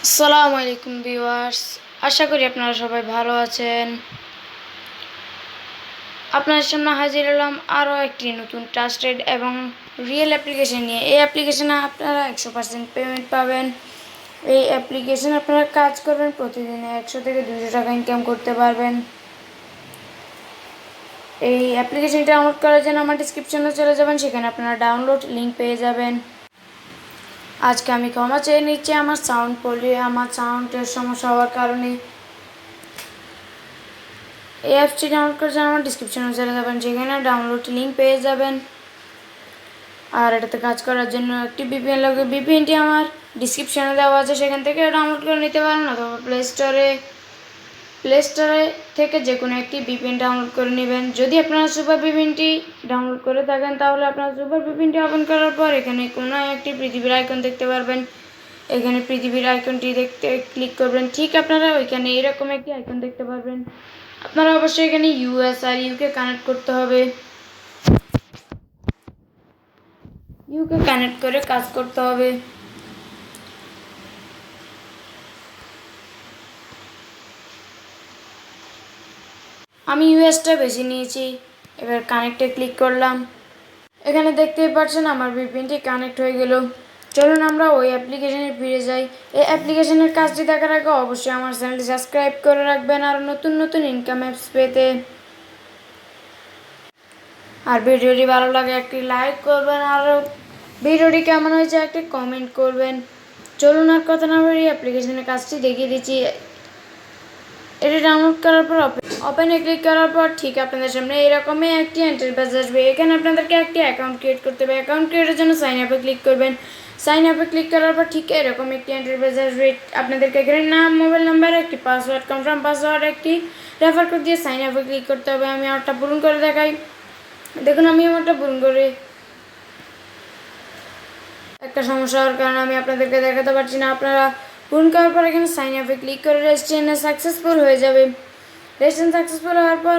আসসালামু আলাইকুম ভিউয়ার্স, আশা করি আপনারা সবাই ভালো আছেন। আপনার সামনে হাজির হলাম আরও একটি নতুন ট্রাস্টেড এবং রিয়েল অ্যাপ্লিকেশন নিয়ে। এই অ্যাপ্লিকেশনে আপনারা 100% পেমেন্ট পাবেন। এই অ্যাপ্লিকেশন আপনারা কাজ করবেন, প্রতিদিনে 100 থেকে 200 টাকা ইনকাম করতে পারবেন। এই অ্যাপ্লিকেশনটা ডাউনলোড করার জন্য আমার ডিসক্রিপশনে চলে যাবেন, সেখানে আপনারা ডাউনলোড লিঙ্ক পেয়ে যাবেন। আজকে আমি ক্ষমা চেয়ে নিচ্ছি আমার সাউন্ডের সমস্যা হওয়ার কারণে। এই অ্যাপসটি ডাউনলোড করার জন্য আমার ডিসক্রিপশনে চলে যাবেন, যেখানে ডাউনলোড লিঙ্ক পেয়ে যাবেন। আর এটাতে কাজ করার জন্য একটি ভিপিএন লাগবে। ভিপিএনটি আমার ডিসক্রিপশনে দেওয়া আছে, সেখান থেকে ডাউনলোড করে নিতে পারেন, অথবা প্লে স্টোরে থেকে যে কোনো একটি ভিপিএন ডাউনলোড করে নেবেন। যদি আপনারা সুপার ভিপিএনটি ডাউনলোড করে থাকেন, তাহলে আপনারা সুপার ভিপিএনটি ওপেন করার পর এখানে কোনো একটি পৃথিবীর আইকন দেখতে পারবেন। এখানে পৃথিবীর আইকনটি দেখতে ক্লিক করবেন। ঠিক আপনারা ওইখানে এরকম একটি আইকন দেখতে পারবেন। আপনারা অবশ্যই এখানে ইউএস আর ইউকে কানেক্ট করতে হবে। ইউকে কানেক্ট করে কাজ করতে হবে। আমি ইউএসটা বেছে নিয়েছি। এবার কানেক্টে ক্লিক করলাম। এখানে দেখতেই পাচ্ছেন আমার ভিপিএনটি কানেক্ট হয়ে গেল। চলুন আমরা ওই অ্যাপ্লিকেশনে ফিরে যাই। এই অ্যাপ্লিকেশনের কাজটি দেখার আগে অবশ্যই আমার চ্যানেলটি সাবস্ক্রাইব করে রাখবেন আর নতুন নতুন ইনকাম অ্যাপস পেতে। আর ভিডিওটি ভালো লাগে একটি লাইক করবেন, আর ভিডিওটি কেমন হয়েছে একটি কমেন্ট করবেন। চলুন আর কথা না বলি অ্যাপ্লিকেশনের কাজটি দেখিয়ে দিচ্ছি। এটি ডাউনলোড করার পর ওপেনে ক্লিক করার পর ঠিক আপনাদের সামনে এরকমই একটি ইন্টারফেস আসবে। এখানে আপনাদেরকে একটি অ্যাকাউন্ট ক্রিয়েট করতে হবে। অ্যাকাউন্ট ক্রিয়েটের জন্য সাইন আপে ক্লিক করবেন। সাইন আপে ক্লিক করার পর ঠিক এরকম একটি ইন্টারফেস আসবে। আপনাদেরকে এখানে নাম, মোবাইল নাম্বার, একটি পাসওয়ার্ড, কনফার্ম পাসওয়ার্ড, একটি রেফার কোড দিয়ে সাইন আপে ক্লিক করতে হবে। আমি আমারটা পূরণ করে দেখাই। দেখুন আমি আমারটা পূরণ করে একটা সমস্যা হওয়ার কারণে আমি আপনাদেরকে দেখাতে পারছি না। আপনারা পূরণ করার পর এখানে সাইন আপে ক্লিক করে রেজিস্ট্রেশন সাকসেসফুল হয়ে যাবে। রেজিস্ট্রেশন সাকসেসফুল হওয়ার পর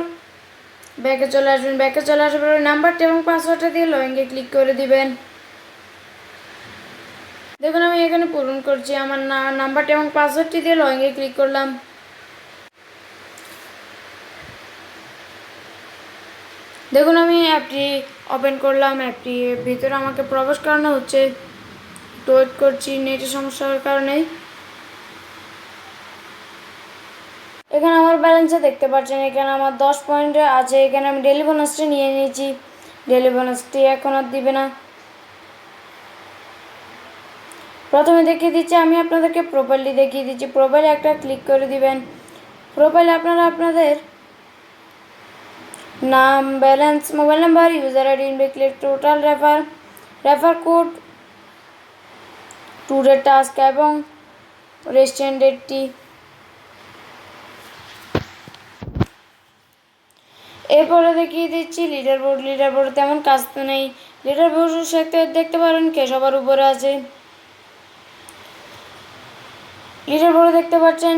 ব্যাকে চলে আসবেন। ব্যাকে চলে আসার পর নাম্বারটা এবং পাসওয়ার্ডটা দিয়ে লগইনে ক্লিক করে দিবেন। দেখুন আমি এখানে পূরণ করছি। আমার নাম্বারটা এবং পাসওয়ার্ডটি দিয়ে লগইনে ক্লিক করলাম। দেখুন আমি অ্যাপটি ওপেন করলাম। অ্যাপটির ভিতরে আমাকে প্রবেশ করানো হচ্ছে। ওয়েট করছি নেটের সমস্যার কারণে। এখানে আমার ব্যালেন্সে দেখতে পাচ্ছেন, এখানে আমার 10 পয়েন্ট আছে। এখানে আমি ডেলি বোনাসটি নিয়ে নিয়েছি। ডেলি বোনাসটি এখন আর দিবে না। প্রথমে দেখিয়ে দিচ্ছি, আমি আপনাদেরকে প্রোফাইলটি দেখিয়ে দিচ্ছি। প্রোফাইলে একটা ক্লিক করে দিবেন। প্রোফাইলে আপনারা আপনাদের নাম, balance, mobile number, user ID, ইনভেক্লেট, টোটাল রেফার কোড, ট্যুরের টাস্ক এবং রেস্টুরেন্ট ডেটটি। এরপরে দেখিয়ে দিচ্ছি লিডার বোর্ড তেমন কাজ তো নেই। লিডার বোর্ড দেখতে পারেন কে সবার উপরে আছে। লিডার বোর্ডে দেখতে পাচ্ছেন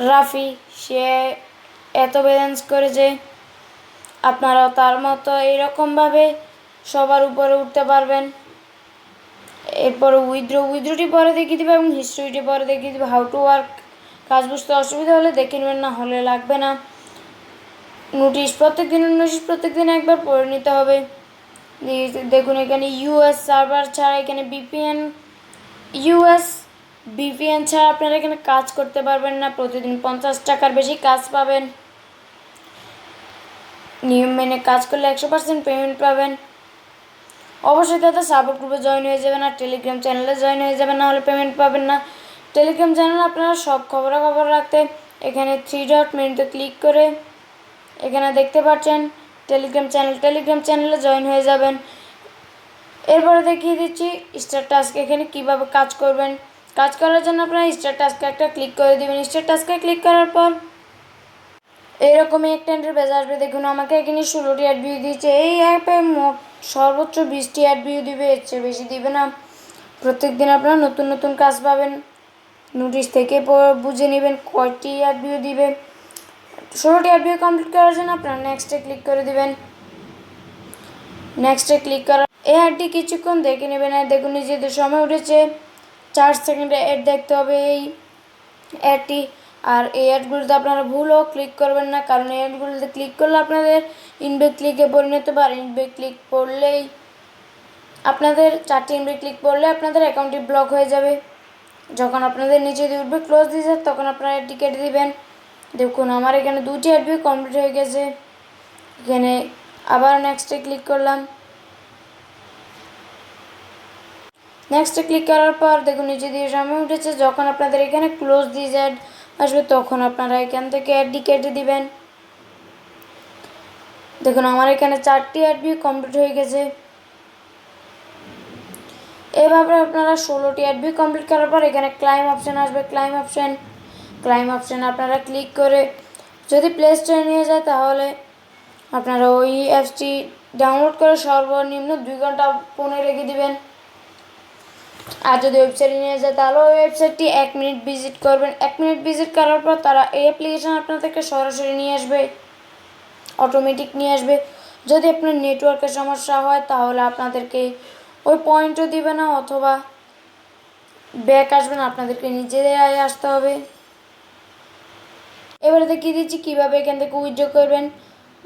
রাফি, সে এত ব্যালেন্স করেছে। আপনারাও তার মতো এইরকমভাবে সবার উপরে উঠতে পারবেন। এরপরে উইথড্রোটি পরে দেখিয়ে দেবে এবং হিস্ট্রিটি পরে দেখিয়ে দেবে। হাউ টু ওয়ার্ক, কাজ বুঝতে অসুবিধা হলে দেখে নেবেন, না হলে লাগবে না। নোটিশ প্রত্যেক দিন একবার পড়ে নিতে হবে। দেখুন এখানে ইউএস সার্ভার ছাড়া এখানে ইউএস ভিপিএন ছাড়া আপনারা এখানে কাজ করতে পারবেন না। প্রতিদিন 50 টাকার বেশি কাজ পাবেন। নিয়ম মেনে কাজ করলে 100% পেমেন্ট পাবেন। অবশ্যই তাদের সাপোর্ট গ্রুপে জয়েন হয়ে যাবেন আর টেলিগ্রাম চ্যানেলে জয়েন হয়ে যাবেন, নাহলে পেমেন্ট পাবেন না। টেলিগ্রাম চ্যানেল আপনারা সব খবরাখবর রাখতে এখানে 3 ডট মেনুতে ক্লিক করে এখানে দেখতে পাচ্ছেন টেলিগ্রাম চ্যানেলে জয়েন হয়ে যাবেন। এরপরে দেখিয়ে দিচ্ছি স্টার টাস্ক, এখানে কীভাবে কাজ করবেন। কাজ করার জন্য আপনারা স্টার টাস্কে একটা ক্লিক করে দেবেন। স্টার টাস্কে ক্লিক করার পর এইরকমই একটা ইন্টারফেস আসবে। দেখুন আমাকে এখানে 16টি অ্যাড ভিউ দিয়েছে। এই অ্যাপে মোট সর্বোচ্চ 20টি অ্যাড ভিউ দিবে, এর চেয়ে বেশি দিবে না। প্রত্যেক দিন আপনারা নতুন নতুন কাজ পাবেন। নোটিশ থেকে বুঝে নেবেন কয়টি অ্যাড ভিউ দিবে। 16টি অ্যাড ভিউ কমপ্লিট করার জন্য আপনারা নেক্সটে ক্লিক করে দেবেন। নেক্সটে ক্লিক করার এই অ্যাডটি কিছুক্ষণ দেখে নেবেন। আর দেখুন নিজেদের সময় উঠেছে 4 সেকেন্ডে অ্যাড দেখতে হবে এই অ্যাডটি। আর এই অ্যাডগুলোতে আপনারা ভুলও ক্লিক করবেন না, কারণ এই অ্যাডগুলোতে ক্লিক করলে আপনাদের ইনভ্যালিড ক্লিকে পরিণত হবে। আর ইনভ্যালিড ক্লিক পড়লেই আপনাদের 4টি ইনভ্যালিড ক্লিক পড়লে আপনাদের অ্যাকাউন্টটি ব্লক হয়ে যাবে। যখন আপনাদের নিচে দিয়ে উঠবে ক্লোজ দিয়েছে, তখন আপনারা অ্যাডটি কেটে দিবেন। দেখুন আমার এখানে 2টি অ্যাড কমপ্লিট হয়ে গেছে। এখানে আবার নেক্সটে ক্লিক করলাম। নেক্সটে ক্লিক করার পর দেখুন নিচে দিয়ে সামনে উঠেছে। যখন আপনাদের এখানে ক্লোজ দিস অ্যাড আসবে, তখন আপনারা এখান থেকে অ্যাডটি কেটে দিবেন। দেখুন আমার এখানে 4টি অ্যাড কমপ্লিট হয়ে গেছে। এভাবে আপনারা 16টি অ্যাড কমপ্লিট করার পর এখানে ক্লাইম অপশান আসবে। ক্লাইম অপশান আপনারা ক্লিক করে যদি প্লে স্টোরে নিয়ে যায়, তাহলে আপনারা ওই অ্যাপসটি ডাউনলোড করে সর্বনিম্ন 2 ঘন্টা ফোনে রেখে দিবেন। আর যদি ওয়েবসাইটে নিয়ে যায়, তাহলে ওই ওয়েবসাইটটি 1 মিনিট ভিজিট করবেন। 1 মিনিট ভিজিট করার পর তারা এই অ্যাপ্লিকেশান আপনাদেরকে সরাসরি নিয়ে আসবে, অটোমেটিক নিয়ে আসবে। যদি আপনার নেটওয়ার্কের সমস্যা হয়, তাহলে আপনাদেরকে ওই পয়েন্টও দিবে না, অথবা ব্যাক আসবেন, আপনাদেরকে নিজেরাই আসতে হবে। এবারে দেখিয়ে দিচ্ছি কীভাবে এখান থেকে উইথড্র করবেন।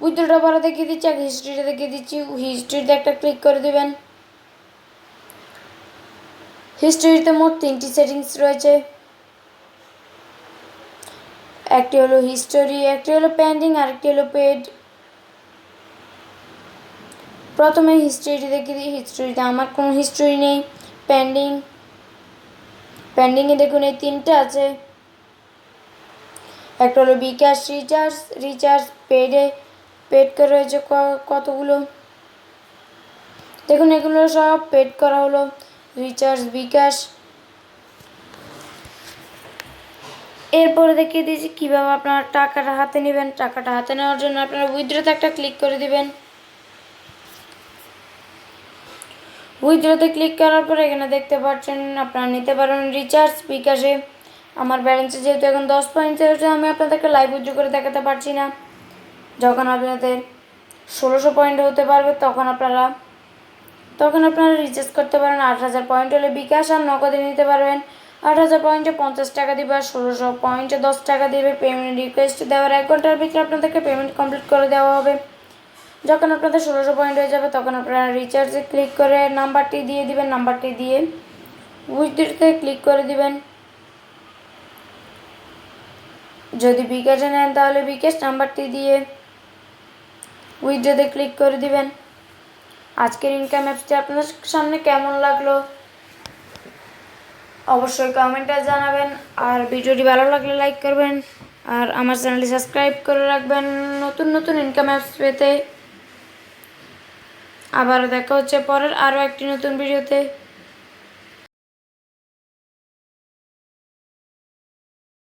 উইথড্রটা পরে দেখিয়ে দিচ্ছি, আর হিস্ট্রিটা দেখিয়ে দিচ্ছি। হিস্ট্রিতে একটা ক্লিক করে দেবেন। হিস্ট্রিতে মোট 3টি সেটিংস রয়েছে। একটি হলো হিস্টোরি, একটি হলো পেন্ডিং, আর একটি হলো পেড। প্রথমে হিস্ট্রিটি দেখিয়ে দিই। হিস্ট্রিতে আমার কোনো হিস্ট্রি নেই। পেন্ডিংয়ে দেখুন এই 3টে আছে। একটা হলো বিকাশ রিচার্জ পেড করে রয়েছে কতগুলো। দেখুন এগুলো সব পেড করা হলো, রিচার্জ বিকাশ। এরপরে দেখিয়ে দিয়েছি কীভাবে আপনারা টাকাটা হাতে নেবেন। টাকাটা হাতে নেওয়ার জন্য আপনারা উইথড্রতে একটা ক্লিক করে দিবেন। উইথড্রতে ক্লিক করার পরে এখানে দেখতে পাচ্ছেন আপনারা নিতে পারেন রিচার্জ বিকাশে। আমার ব্যালেন্সে যেহেতু এখন 10 পয়েন্ট হয়েছে, আমি আপনাদেরকে লাইভ উইথড্র করে দেখাতে পারছি না। যখন আপনাদের 1600 পয়েন্ট হতে পারবে, তখন আপনারা রিচার্জ করতে পারেন। 8000 পয়েন্ট হলে বিকাশ আর নগদে নিতে পারবেন। 8000 পয়েন্টে 50 টাকা দিবে, আর 1600 পয়েন্টে 10 টাকা দিবে। পেমেন্ট রিকোয়েস্ট দেওয়ার 1 ঘন্টার ভিতরে আপনাদেরকে পেমেন্ট কমপ্লিট করে দেওয়া হবে। যখন আপনাদের 1600 পয়েন্ট হয়ে যাবে, তখন আপনারা রিচার্জে ক্লিক করে নাম্বারটি দিয়ে দিবেন। নাম্বারটি দিয়ে উইথড্রতে ক্লিক করে দিবেন। যদি বিকাশে নেন, তাহলে বিকাশ নাম্বারটি দিয়ে উইথড্রতে ক্লিক করে দিবেন। আজকের ইনকাম অ্যাপসটি আপনাদের সামনে কেমন লাগলো অবশ্যই কমেন্টে জানাবেন। আর ভিডিওটি ভালো লাগলে লাইক করবেন, আর আমার চ্যানেলটি সাবস্ক্রাইব করে রাখবেন নতুন নতুন ইনকাম অ্যাপস পেতে। আবারও দেখা হচ্ছে পরের আরও একটি নতুন ভিডিওতে।